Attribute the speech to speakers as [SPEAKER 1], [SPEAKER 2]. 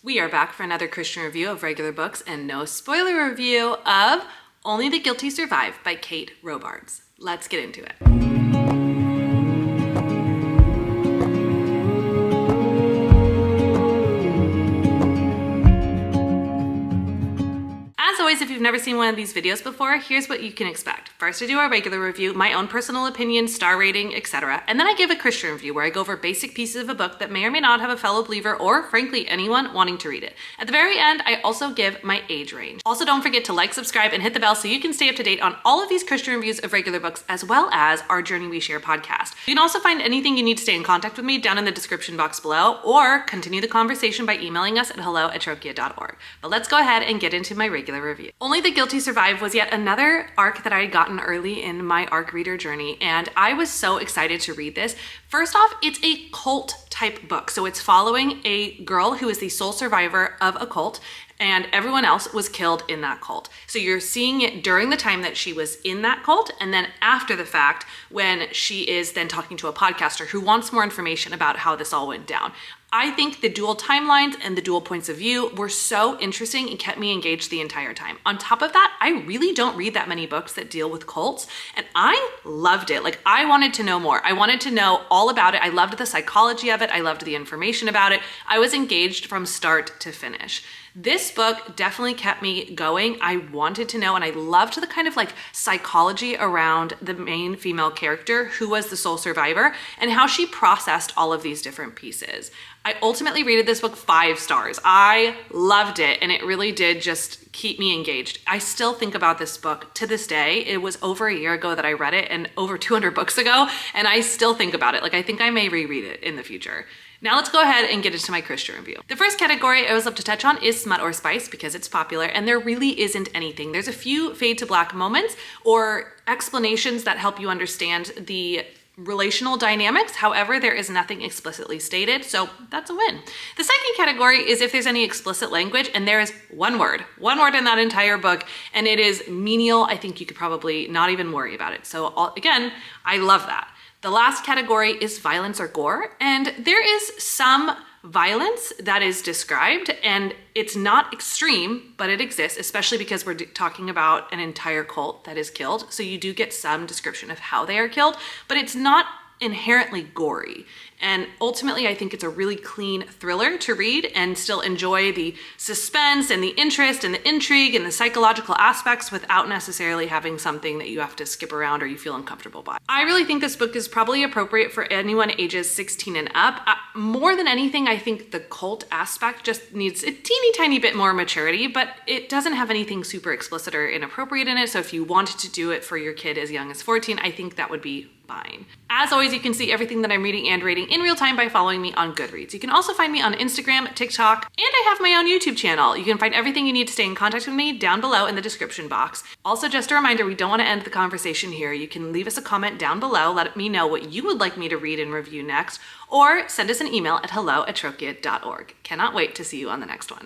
[SPEAKER 1] We are back for another Christian review of regular books and no spoiler review of Only the Guilty Survive by Kate Robards. Let's get into it. As always, if you've never seen one of these videos before, here's what you can expect. First, I do our regular review, my own personal opinion, star rating, etc. And then I give a Christian review where I go over basic pieces of a book that may or may not have a fellow believer or, frankly, anyone wanting to read it. At the very end, I also give my age range. Also, don't forget to like, subscribe, and hit the bell so you can stay up to date on all of these Christian reviews of regular books, as well as our Journey We Share podcast. You can also find anything you need to stay in contact with me down in the description box below, or continue the conversation by emailing us at hello@trokia.org. But let's go ahead and get into my regular review. Only the Guilty Survive was yet another arc that I had gotten early in my arc reader journey, and I was so excited to read this. First off, it's a cult type book. So it's following a girl who is the sole survivor of a cult, and everyone else was killed in that cult. So you're seeing it during the time that she was in that cult, and then after the fact when she is then talking to a podcaster who wants more information about how this all went down. I think the dual timelines and the dual points of view were so interesting and kept me engaged the entire time. On top of that, I really don't read that many books that deal with cults, and I loved it. Like, I wanted to know more. I wanted to know all about it. I loved the psychology of it. I loved the information about it. I was engaged from start to finish. This book definitely kept me going. I wanted to know, and I loved the kind of like psychology around the main female character who was the sole survivor and how she processed all of these different pieces. I ultimately rated this book 5 stars. I loved it, and it really did just keep me engaged. I still think about this book to this day. It was over a year ago that I read it and over 200 books ago, and I still think about it. Like, I think I may reread it in the future. Now let's go ahead and get into my Christian review. The first category I always love to touch on is smut or spice because it's popular, and there really isn't anything. There's a few fade to black moments or explanations that help you understand the relational dynamics. However, there is nothing explicitly stated, so that's a win. The second category is if there's any explicit language, and there is one word in that entire book, and it is menial. I think you could probably not even worry about it. So again, I love that. The last category is violence or gore, and there is some violence that is described, and it's not extreme, but it exists, especially because we're talking about an entire cult that is killed. So you do get some description of how they are killed, but it's not inherently gory. And ultimately, I think it's a really clean thriller to read and still enjoy the suspense and the interest and the intrigue and the psychological aspects without necessarily having something that you have to skip around or you feel uncomfortable by. I really think this book is probably appropriate for anyone ages 16 and up. More than anything, I think the cult aspect just needs a teeny tiny bit more maturity, but it doesn't have anything super explicit or inappropriate in it. So if you wanted to do it for your kid as young as 14, I think that would be fine. As always, you can see everything that I'm reading and rating in real time by following me on Goodreads. You can also find me on Instagram, TikTok, and I have my own YouTube channel. You can find everything you need to stay in contact with me down below in the description box. Also, just a reminder, we don't want to end the conversation here. You can leave us a comment down below, let me know what you would like me to read and review next, or send us an email at hello@trokia.org. Cannot wait to see you on the next one.